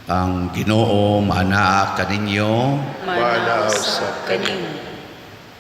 Ang Ginoo manaa kaninyo. Manausap kanimo.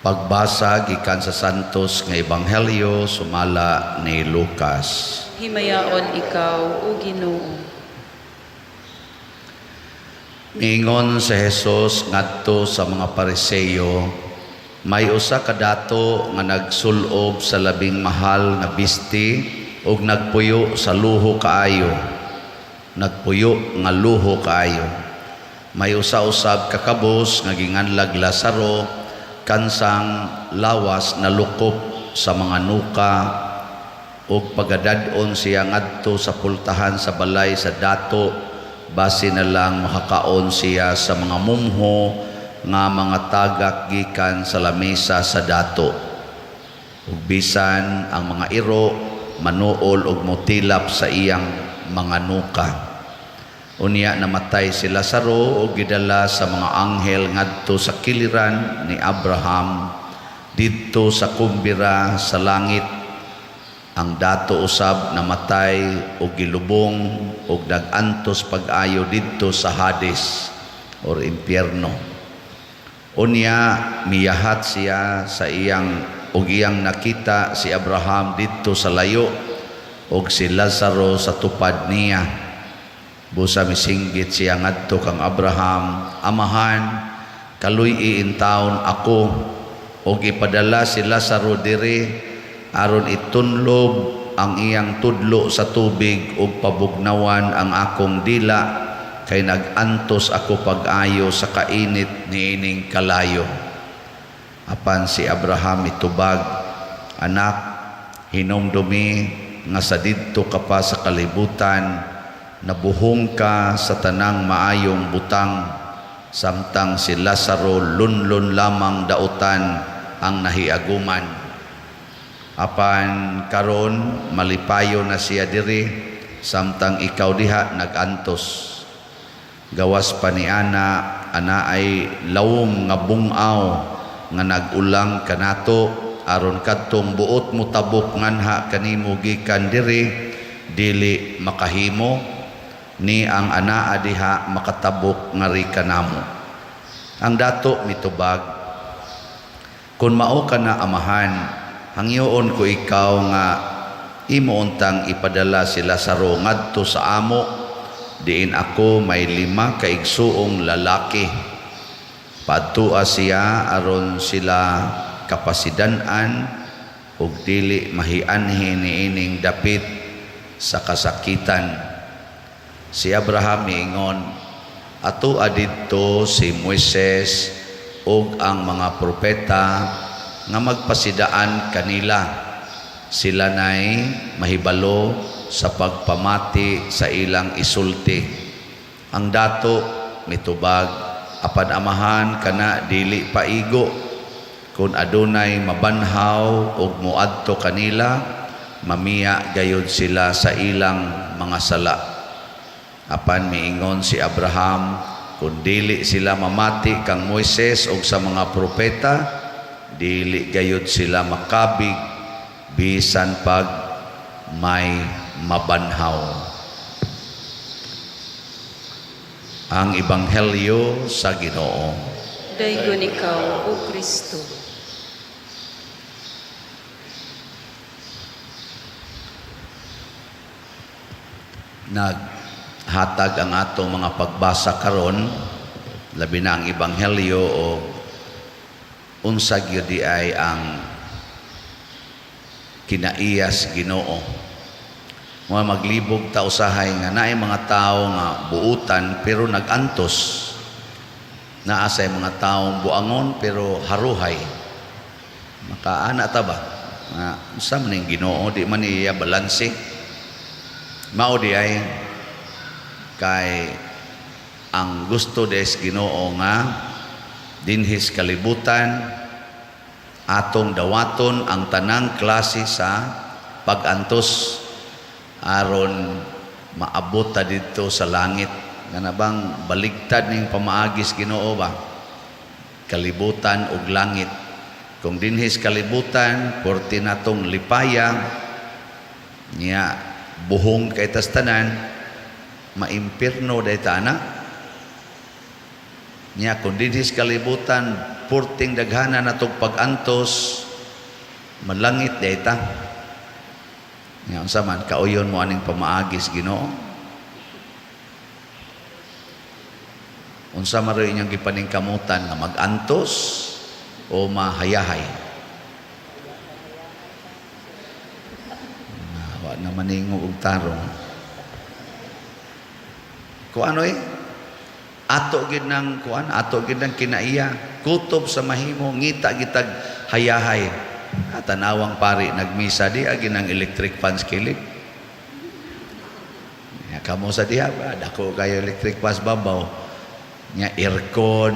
Pagbasa gikan sa Santos nga Ebanghelyo sumala ni Lucas. Himayaon ikaw, O Ginoo. Miingon sa Jesus ngadto sa mga Pariseo, may usa ka dato nga nagsulob sa labing mahal nga bisti ug nagpuyo sa luho kaayo. Nagpuyo nga luho kaayo. May usa-usab ka kabos nga ginganlag Lazaro kansang lawas na lukop sa mga nuka ug pagadad-on siya ngadto sa pultahan sa balay sa dato base na lang makakaon siya sa mga mumho nga mga tagak gikan sa lamesa sa dato ug bisan ang mga iro manuol ug motilap sa iyang mga nuka. Unya namatay si Lazaro ug gidala sa mga anghel ngadto sa kiliran ni Abraham didto sa kumbira sa langit. Ang dato usab namatay ug gilubong ug nagantos pag-ayo didto sa Hades or impyerno. Unya miyahat siya sa iyang ug iyang nakita si Abraham didto sa layo ug si Lazaro sa tupad niya. Busa misinggit siya ngadto kang Abraham, amahan, kaluy intawon ako ug ipadala si Lazaro diri aron itunlob ang iyang tudlo sa tubig ug pabugnawan ang akong dila kay nagantos ako pag-ayo sa kainit niining kalayo. Apan si Abraham itubag, anak, hinumdumi nga sa didto ka pa sa kalibutan nabuhong ka sa tanang maayong butang samtang si Lazaro lunlon lamang dautan ang nahiaguman. Apan karon malipayo na siya diri samtang ikaw diha nagantos. Gawas pa ni ana ay lawom nga bungaw nga nagulang kanato aron kadtong buot mo tabok nganha kanimo gikan diri dili makahimo ni ang anaa diha makatabok ngari kanamo. Ang dato mitubag, kun mao ka na amahan, hangyoon ko ikaw nga imo untang ipadala si Lazaro ngadto sa amo diin ako may 5 kaigsuong lalaki. Padtua siya aron sila kapasidan-an ug dili mahianhi niining dapit sa kasakitan. Si Abraham miingon, ato adidto si Moises ug ang mga propeta nga magpasidaan kanila. Sila nay mahibalo sa pagpamati sa ilang isulti. Ang dato mitubag, apan amahan kana dili paigo kun adunay mabanhaw ug muadto kanila, mamiya gayud sila sa ilang mga sala. Apan miingon si Abraham, kung dili sila mamati kang Moises o sa mga propeta, dili gayud sila makabig bisan pag may mabanhaw. Ang Ebanghelyo sa Ginoo. Daygon ikaw, O Kristo. Hatag ang atong mga pagbasa karon labi na ang Ebanghelyo o unsa gyud di ay ang kinaiyas Ginoo. Mga maglibog ta usahay nga naay mga tao nga buutan pero nagantos. Naa say mga taong buangon pero haruhay. Makaana ta ba? Nga unsa man ning Ginoo di man iya balanse. Mao di ay kay ang gusto des Ginoo nga dinhis kalibutan atong dawaton ang tanang klase sa pagantos aron maabot ta didto sa langit. Nga bang baligtad ning pamaagis Ginoo ba? Kalibutan ug langit. Kung dinhis kalibutan, porti natong lipaya niya buhong kay tas tanan. maimpirno dayta ana. Nya kun dinhi sa kalibutan purting daghana natong pag-antos malangit dayta. Nya unsa man kauyon mo aning pamaagis Ginoo? Unsa man ray inyong gipaningkamutan nga mag-antos o mahayahay? Wa na maningo og tarong. Kuan oy? Ato gid nang kuan, ato gid nang kinaiya, kutob sa mahimo ngita gitag hayahay. Tanawang pari nagmisa di agi ng electric fans kilid. Ya kamo sa diha ba dako kayo electric fans babaw. Nya aircon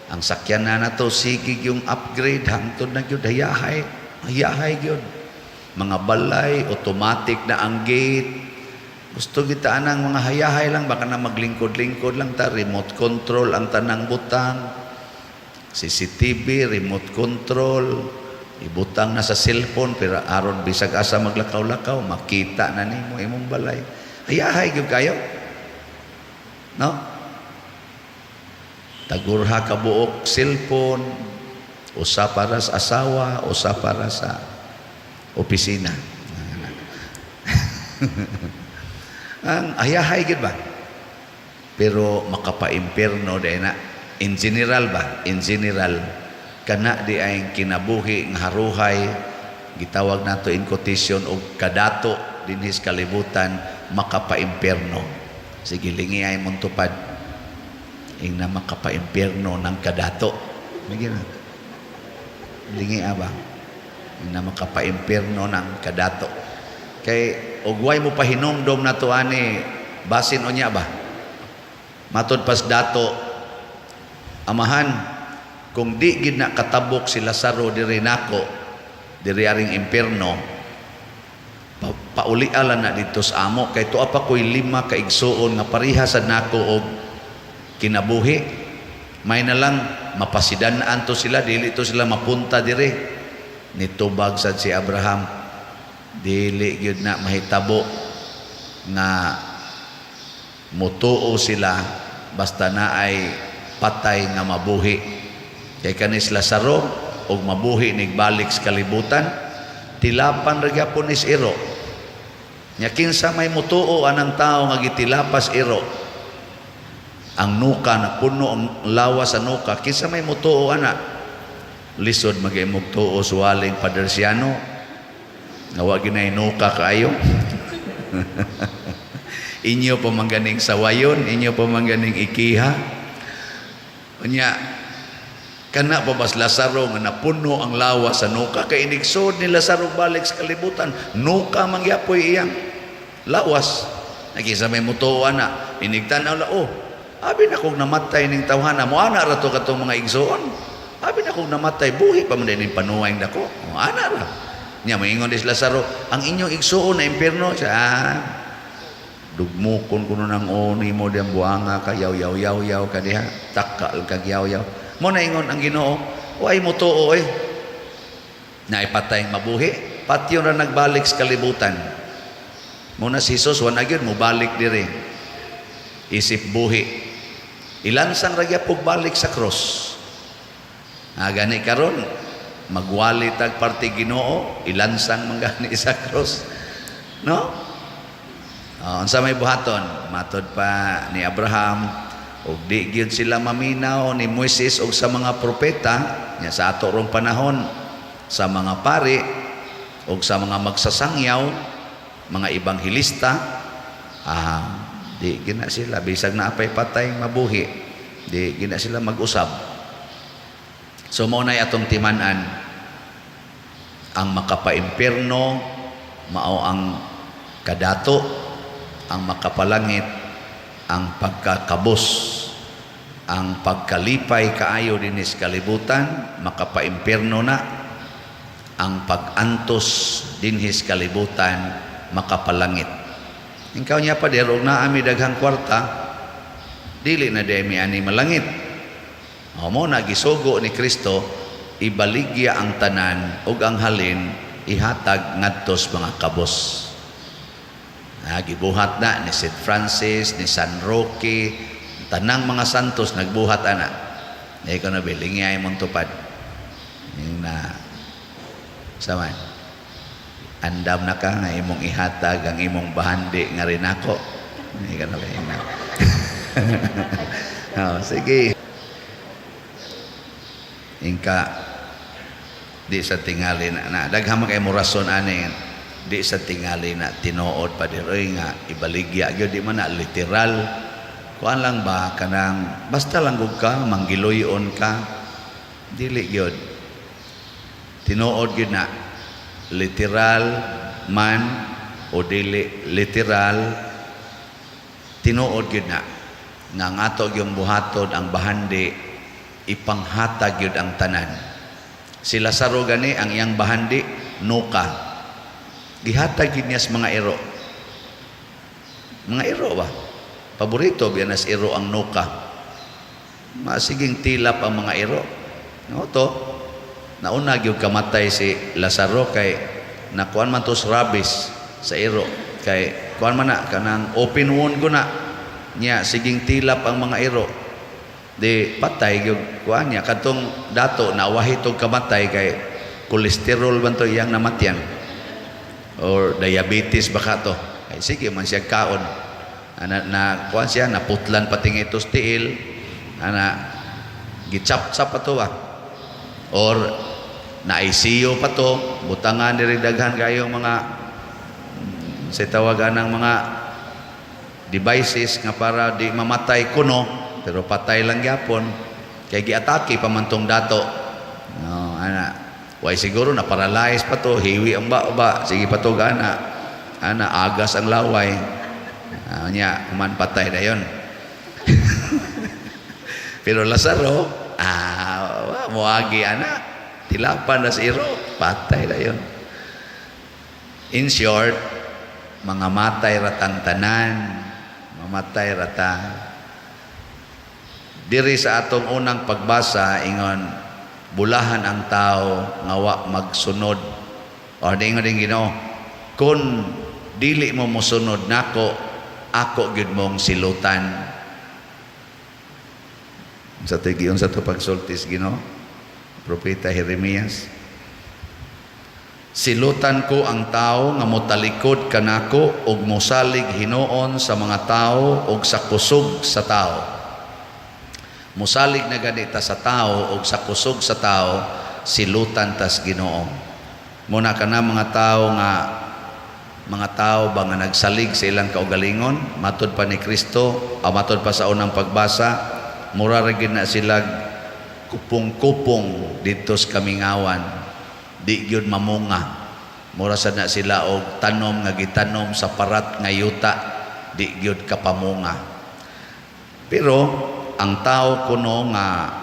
ang sakyan na to sigig yung upgrade hangtod na gyud hayahay. Hayahay gyud. Mga balay automatic na ang gate. Gusto kita anang mga hayahay lang, baka na maglingkod-lingkod lang ta, remote control ang tanang butang, CCTV, remote control, ibutang na sa cellphone, pero aron bisag asa maglakaw-lakaw, makita na nimo imong balay. Hayahay gyud kayo. No? Tagurha ka buok cellphone, usa para sa asawa, usa para sa opisina. Ang hayahay gid ba? Pero makapaimpierno day na. In general ba? In general kana di ay kinabuhi ng haruhay, gitawag nato in quotation og kadato dinhi sa kalibutan, makapaimpierno. Sige lingi ay mong tupad. Ing na makapaimpierno ng kadato. Magina. Lingi aba. Ing na makapaimpierno ng kadato. Kay ugway mo pahinomdom na to ani basin unya ba matod pas dato amahan kung di gid na katabok si Lazaro diri nako diri aring impierno paulialan na dito sa amo kay tuwa pa ko'y 5 ka igsuon nga pareha sad nako og kinabuhi may na lang mapasidan-an to sila dili to sila mapunta diri nitubag sad si Abraham dili gyud na mahitabo nga mutuo sila basta na ay patay nga mabuhi kay kanis Lazaro og mabuhi nigbalik sa kalibutan tilapan ra gyapon is iro nya kinsa may mutuo anang tao nga gitilapas iro ang nuka na puno ang lawas sa nuka kinsa may mutuo ana lisod magimog tuo suwaling padersiano nawa ginainuka kaayo. Inyo pamangganing sawayon, inyo pamangganing ikiha. Unya kana pa bas Lazaro nga napuno ang lawas sa nuka kay inigsod ni Lazaro balik sa kalibutan. Nuka mangyapoy iyang lawas. Nakisa may mutuo na inigtanaw la abi na kog namatay ning tawhana mo ana ra to katong mga igsoon. Abi na kog namatay buhi pa man din panuway dako. Ana ra. Nya moingon dis Lazaro, ang inyong igsuon na impierno sa dugmukon kuno nang oni mo diang buanga ka yaw ka diha, takal kag yaw. Mo na ingon ang Ginoo, way mo tuo na ipatay mabuhi, patyon ra nagbalik sa kalibutan. Mo na si Jesus wa na gyud mo balik diri. Isip buhi. Ilansang ra gyapon balik sa cross. Gani karon magwali tag parte Ginoo ilansang manggani sa cross no unsa may buhaton matod pa ni Abraham ug di gyud sila maminaw ni Moises ug sa mga propeta nya sa ato rong panahon sa mga pari ug sa mga magsasangyaw mga ebanghelista di gina sila bisag na apay patay mabuhi di gina sila mag-usab. So mao nay atong timan-an ang makapaimpierno mao ang kadato, ang makapalangit, ang pagkakabos, ang pagkalipay kaayo dinis kalibutan, makapaimpierno na ang pag-antos dinhis kalibutan, makapalangit. Ikaw niya pa der og naa mi daghang kwarta, dili na di mi ani malangit. Mo na gisugo ni Kristo ibaligya ang tanan ug ang halin ihatag ngadtos mga kabos. Gibuhat na ni St. Francis, ni San Roque, tanang mga santos nagbuhat ana. Ikaw na bilingay mong tupad. Yung na saman. Andam na ka nga imong ihatag ang imong bahandi nga rin ako. Ikaw na bilingay na. Sige. Ingka di sa tingali na daghang kay mo rason ani di sa tingali na tinuod pa diroy nga ibaligya gyud di man na literal kuan lang ba kanang basta lang gud ka manggiloyon ka dili gyud tinuod gyud na literal man o dili literal tinuod gyud na nga ngato yung buhaton ang bahandi ipanghatag gyud ang tanan. Si Lazaro gani ang iyang bahandi nuka. Gihatag gyud niya sa mga iro. Mga iro ba? Paborito biya nas iro ang nuka. Masiging tilap ang mga iro. No to. Nauna gyud kamatay si Lazaro kay nakuan man tos rabies sa iro kay kuan man na kanang open wound ko na niya siging tilap ang mga iro. Di patay gyud kuan niya kadtong dato nawahi tong kamatay kay kolesterol man to iyang namatyan or diabetes baka to ay sige man siya kaon na kuan siya naputlan pating itos tiil ana gichap-chap pa to ba or na ICU pa to butangan diri daghan kayong mga sa tawagan ng mga devices nga para di mamatay kuno pero patay lang gyapon kay giatake pa man tong dato no ana way siguro na paralyze pa to hiwi ang ba sige pa to gana ana agas ang laway nya man patay dayon pero Lazaro moagi ana tilapan na iro patay dayon in short mga matay ratang tanan mamatay rata diri sa atong unang pagbasa ingon bulahan ang tao nga wa magsunod o dingon din Ginoo kun dili mo mosunod nako ako gyud mong silutan sa tigiyon sa to pagsultis Ginoo propeta Jeremias silutan ko ang tao nga motalikod kanako ug mosalig hinuon sa mga tao ug sa kusog sa tao musalig na ganita sa tao o sa kusog sa tao silutan tas Ginoo muna ka na mga tao ba nga nagsalig sa ilang kaugalingon matud pa ni Kristo o matud pa sa unang pagbasa mura ra gid na sila kupong-kupong dito sa kamingawan di gyud mamunga mura sad na sila og tanom nga gitanom sa parat nga yuta di gyud kapamunga pero ang tao kuno nga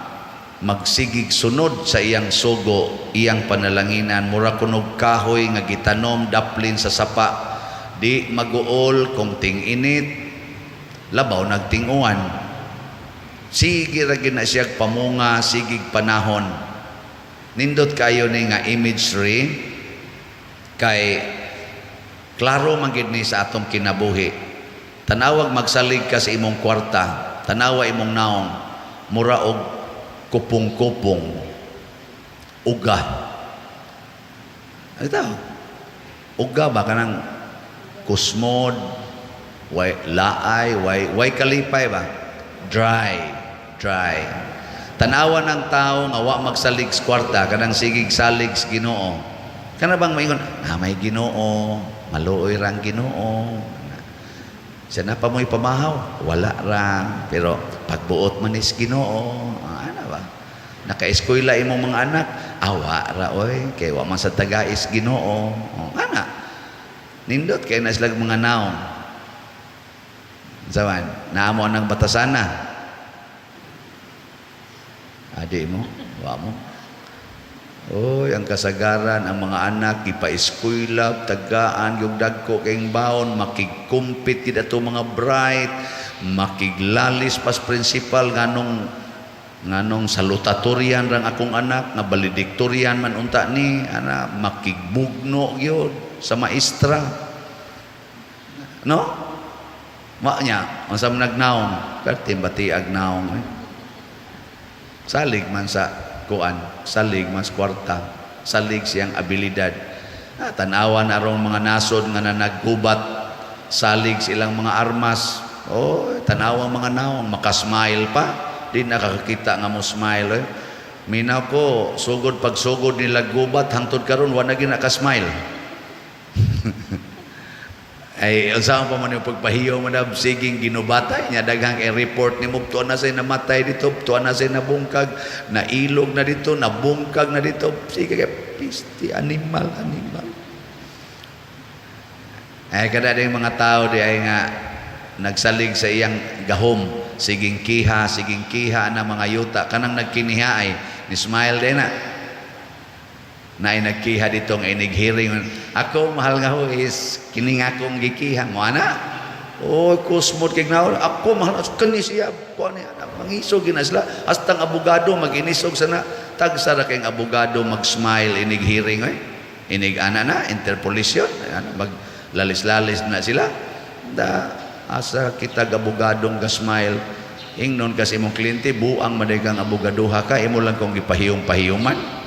magsigig sunod sa iyang sugo iyang panalanginan mura kunog kahoy nga gitanom daplin sa sapa di maguol kung ting-init labaw nagting-uwan sige ra gyud na siya pamunga sigig panahon nindot kayo ni nga imagery kay klaro man gid ni sa atong kinabuhi tanawag magsalig ka sa imong kwarta tanawa imong naong mura og kupong-kupong uga ito uga ba kanang kusmod way laay way kalipay ba dry tanawa ng tao nga wa magsalig sa kwarta kanang sigig salig sa Ginoo kana bang maingon may Ginoo maluoy rang Ginoo siya na pa mo'y pamahaw wala ra pero pagbuot man is Ginoo ano ba naka-eskwela imong mga anak awa ra oy kay wa man sa taga-is Ginoo ana nindot kay na sila mga naong sawan naamo nang batasana adi mo wa mo oy ang kasagaran ang mga anak ipa-eskwela tagaan yung dagko kayong baon makigkumpit gid ato mga bright makiglalis pas principal nganong salutatorian rang akong anak nga valedictorian man unta ni ana makigbugno gyud sa maestra No? Nya, unsa man nagnaong, perti batiag naong. Salig man sa kuan, salig man sa kwarta, salig siyang abilidad. Tanawan arong mga nasod nga naggubat, salig silang mga armas. Tanawang mga naong, makasmile pa, di nakakita nga mo smile. Minaw ko, sugod pagsugod nila gubat, hangtod karon wa na ginakasmile. Ay, usahan pa man yung pagpahiyo man na siging ginubatay niya, daghang i-report ni mo, tuwan na sa'y namatay dito, tuwan na sa'y nabungkag, nailog na dito, nabungkag na dito, sige, pisti, animal. Ay, kada din mga tao di ay nga, nagsalig sa iyang gahom, siging kiha na mga yuta, kanang nagkiniha ay, ni smile din na ay nagkiha dito nga inighiring. Ako, mahal nga ho, is kining akong gikiha mo, ana? Kusmod kay gnaon. Ako, mahal, kani siya. Mangisog na sila. Hastang abogado, mag-inisog sana. Tagsara kayong abogado, mag-smile, inighiring. Inig-ana na, interpolisyon. Maglalis-lalis na sila. Asa kita abogadong ga-smile. Ingnon kasi mong kliyente, buang madagang abogaduha ka, imo lang kong gipahiyong-pahiyuman.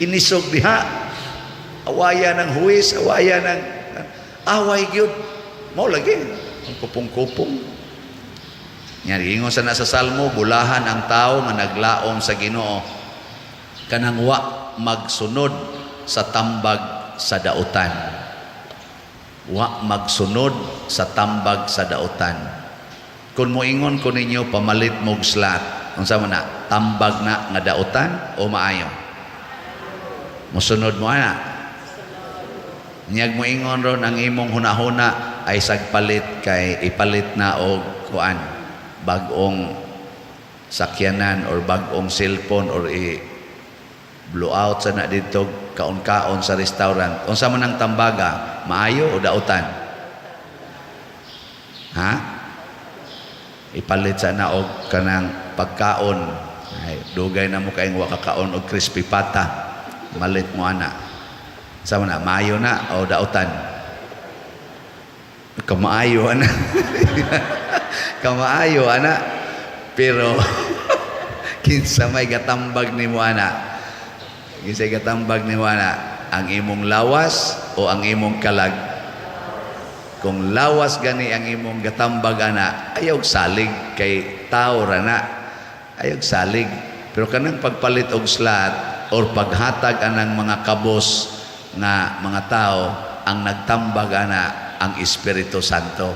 Inisog diha, awaya ng huwis, awaya ng away gyud mo lagi ang kupong-kupong. Yan ingon sa nasa salmo, bulahan ang tao nga naglaom sa Ginoo kanang wa magsunod sa tambag sa dautan. Wa magsunod sa tambag sa dautan. Kung moingon ko ninyo pamalit mog slat, unsa man na tambag na nga dautan o maayo? Musunod mo ana. Niyag mo ingon ron ang imong hunahuna ay sagpalit kay ipalit na og kuan bag-ong sakyanan or bag-ong cellphone or blow out sa na dito kaon-kaon sa restaurant. Unsa man ang tambaga, maayo o dautan? Ha? Ipalit sa na og kanang pagkaon. Ay dugay na mo kayong wa kakaon og crispy pata. Malit mo ana. Sama na, maayo na o dautan? Kamaayo ana. Kamaayo ana. Pero kinsa may gatambag ni mo ana? Kinsa gatambag ni mo ana? Ang imong lawas o ang imong kalag? Kung lawas gani ang imong gatambag ana, ayaw salig kay tao ra na. Ayaw salig. Pero kanang pagpalit og slat or paghatag anang mga kabos nga mga tao, ang nagtambag ana ang Espiritu Santo.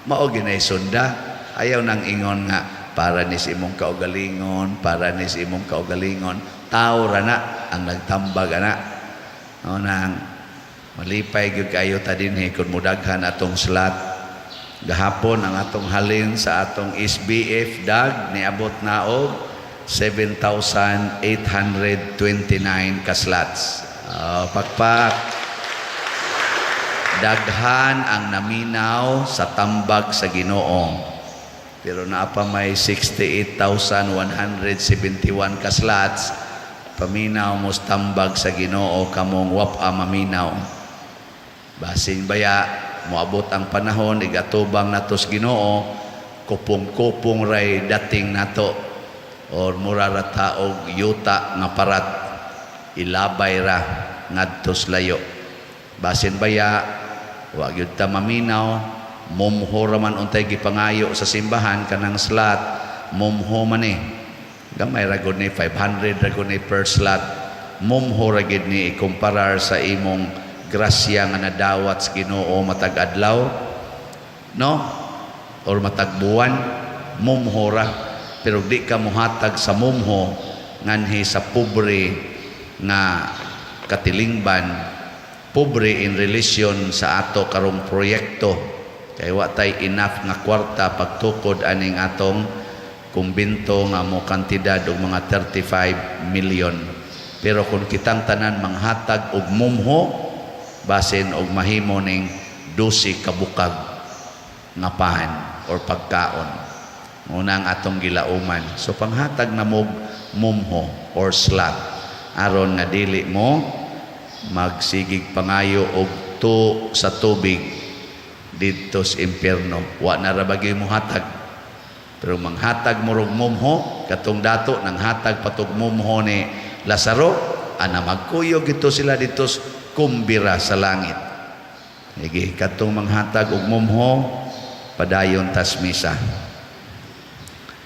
Mao ginay sunda. Ayaw nang ingon nga para ni si imong kaugalingon, para ni si imong kaugalingon. Tao ra na ang nagtambag ana. Nang malipay gyud kayo ta dinhi kun mudaghan atong slat. Gahapon ang atong halin sa atong SBF dag niabot na og 7,829 kaslats. Pakpak. Daghan ang naminaw sa tambag sa Ginoo. Pero naapa may 68,171 kaslats. Paminaw mo sa tambag sa Ginoo kamong wapa maminaw. Basin baya, moabot ang panahon, igatubang natos Ginoo, kupong-kupong ray dating nato. Or murara taog yuta nga parat ilabay ra ngadtos layo. Basin baya wa gyud ta maminaw, mumho ra man untay gipangayo sa simbahan kanang slat, mumho man gamay ra gud ni 500 ra gud ni per slat. Mumho ra gid ni ikumparar sa imong grasya nga nadawat sa Ginoo matag adlaw, no? Or matag buwan, mumho ra. Pero di ka muhatag sa mumho nganhi sa pobre nga katilingban, pobre in relation sa ato karong proyekto. Kay wa tay enough nga kwarta pagtukod aning atong kumbinto nga mo kantidad og mga 35 million. Pero kung kitang tanan manghatag og mumho, basin og mahimo ning 12 kabukag nga pahan or pagkaon. Unang atong gilauman. So panghatag na mo mumho or slat aron nga dili mo magsigig pangayo og to sa tubig dito sa impyerno. Wa na ra bagay mo hatag. Pero manghatag mo rog mumho, katong dato nang hatag patog mumho ni Lazaro, ana magkuyog ito sila dito sa kumbira sa langit. Sige, katong manghatag og mumho, padayon tas misa.